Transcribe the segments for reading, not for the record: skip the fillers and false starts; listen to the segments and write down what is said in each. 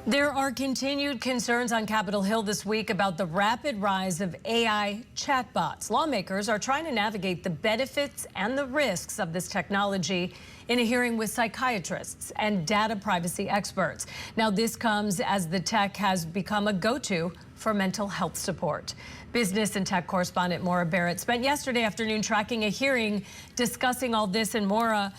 There are continued concerns on Capitol Hill this week about the rapid rise of AI chatbots. Lawmakers are trying to navigate the benefits and the risks of this technology in a hearing with psychiatrists and data privacy experts. Now, this comes as the tech has become a go-to for mental health support. Business and tech correspondent Maura Barrett spent yesterday afternoon tracking a hearing discussing all this. And Maura,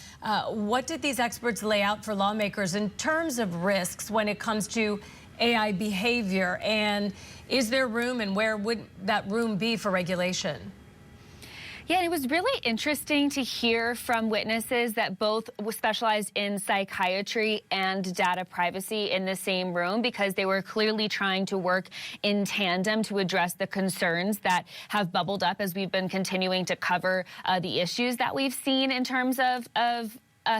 what did these experts lay out for lawmakers in terms of risks when it comes to AI behavior? And is there room, and where would that room be for regulation? Yeah, it was really interesting to hear from witnesses that both specialized in psychiatry and data privacy in the same room, because they were clearly trying to work in tandem to address the concerns that have bubbled up as we've been continuing to cover the issues that we've seen in terms of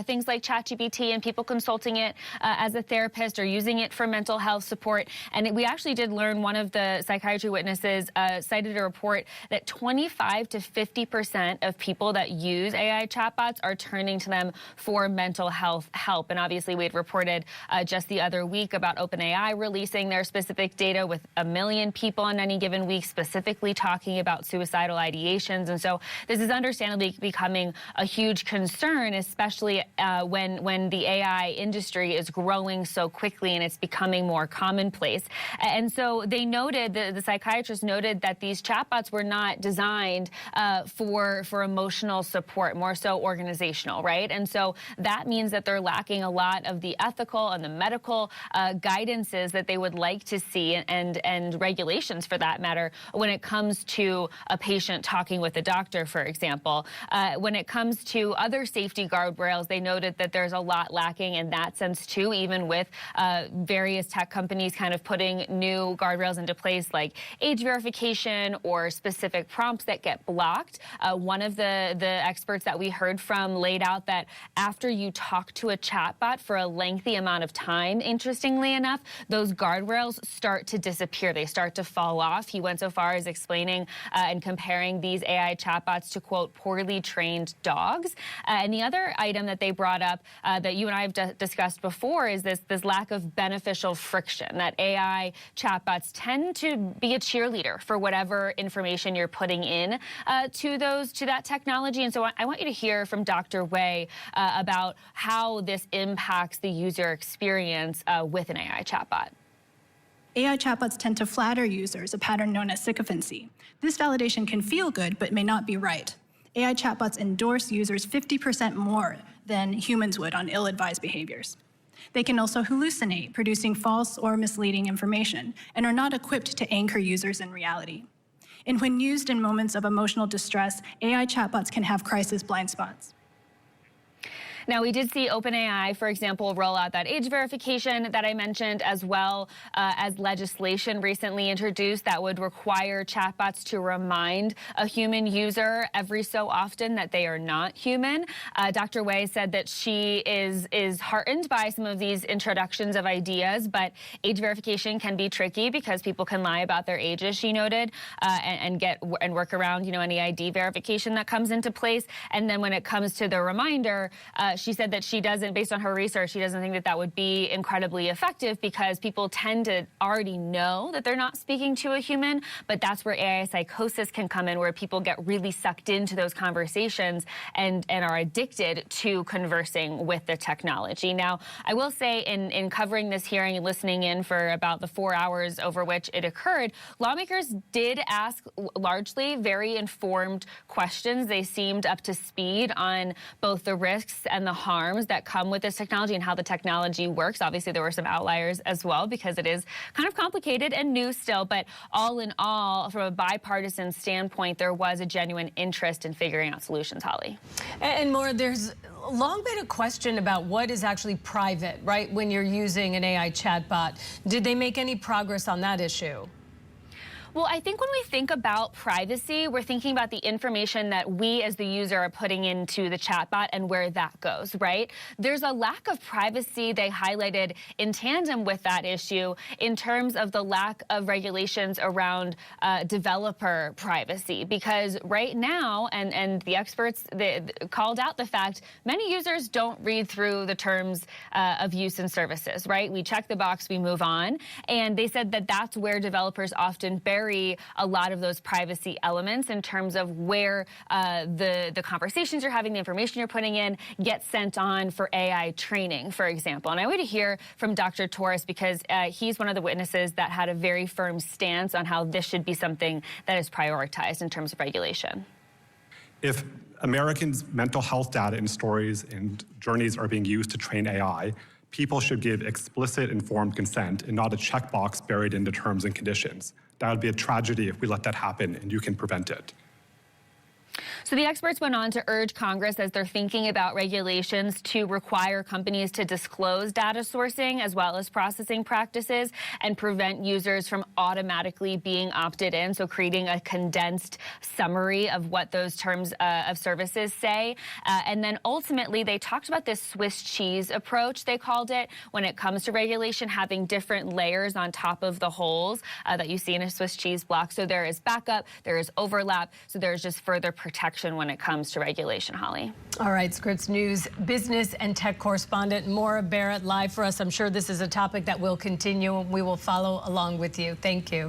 things like ChatGPT and people consulting it as a therapist or using it for mental health support. And we actually did learn, one of the psychiatry witnesses cited a report that 25 to 50% of people that use AI chatbots are turning to them for mental health help. And obviously, we had reported just the other week about OpenAI releasing their specific data with 1 million people on any given week specifically talking about suicidal ideations. And so this is understandably becoming a huge concern, especially when the AI industry is growing so quickly and it's becoming more commonplace. And so they noted, the psychiatrist noted, that these chatbots were not designed for emotional support, more so organizational, right? And so that means that they're lacking a lot of the ethical and the medical guidances that they would like to see, and regulations for that matter, when it comes to a patient talking with a doctor, for example. When it comes to other safety guardrails, they noted that there's a lot lacking in that sense too, even with various tech companies kind of putting new guardrails into place, like age verification or specific prompts that get blocked. One of the experts that we heard from laid out that after you talk to a chatbot for a lengthy amount of time, interestingly enough, those guardrails start to disappear. They start to fall off. He went so far as explaining and comparing these AI chatbots to, quote, poorly trained dogs. And the other item that they brought up that you and I have discussed before is this lack of beneficial friction, that AI chatbots tend to be a cheerleader for whatever information you're putting in to that technology. And so I want you to hear from Dr. Wei about how this impacts the user experience with an AI chatbot. AI chatbots tend to flatter users, a pattern known as sycophancy. This validation can feel good, but may not be right. AI chatbots endorse users 50% more than humans would on ill-advised behaviors. They can also hallucinate, producing false or misleading information, and are not equipped to anchor users in reality. And when used in moments of emotional distress, AI chatbots can have crisis blind spots. Now, we did see OpenAI, for example, roll out that age verification that I mentioned, as well as legislation recently introduced that would require chatbots to remind a human user every so often that they are not human. Dr. Wei said that she is heartened by some of these introductions of ideas, but age verification can be tricky because people can lie about their ages, she noted, and work around, any ID verification that comes into place. And then when it comes to the reminder, she said that she doesn't, based on her research, she doesn't think that that would be incredibly effective because people tend to already know that they're not speaking to a human. But that's where AI psychosis can come in, where people get really sucked into those conversations and are addicted to conversing with the technology. Now, I will say in covering this hearing and listening in for about the 4 hours over which it occurred, lawmakers did ask largely very informed questions. They seemed up to speed on both the risks and the harms that come with this technology and how the technology works. Obviously, there were some outliers as well because it is kind of complicated and new still, but all in all, from a bipartisan standpoint, there was a genuine interest in figuring out solutions, Holly. And more, there's long been a question about what is actually private, right, when you're using an AI chatbot. Did they make any progress on that issue? Well, I think when we think about privacy, we're thinking about the information that we as the user are putting into the chatbot and where that goes, right? There's a lack of privacy they highlighted in tandem with that issue in terms of the lack of regulations around developer privacy, because right now, and the experts called out the fact, many users don't read through the terms of use and services, right? We check the box, we move on. And they said that that's where developers often bury a lot of those privacy elements in terms of where the conversations you're having, the information you're putting in gets sent on for AI training, for example. And I want to hear from Dr. Torres because he's one of the witnesses that had a very firm stance on how this should be something that is prioritized in terms of regulation. If Americans' mental health data and stories and journeys are being used to train AI, people should give explicit informed consent and not a checkbox buried into terms and conditions. That would be a tragedy if we let that happen, and you can prevent it. So the experts went on to urge Congress, as they're thinking about regulations, to require companies to disclose data sourcing as well as processing practices and prevent users from automatically being opted in, so creating a condensed summary of what those terms of services say. And then ultimately, they talked about this Swiss cheese approach, they called it, when it comes to regulation, having different layers on top of the holes that you see in a Swiss cheese block. So there is backup, there is overlap, so there's just further protection when it comes to regulation, Holly. All right, Scripps News business and tech correspondent Maura Barrett live for us. I'm sure this is a topic that will continue and we will follow along with you. Thank you.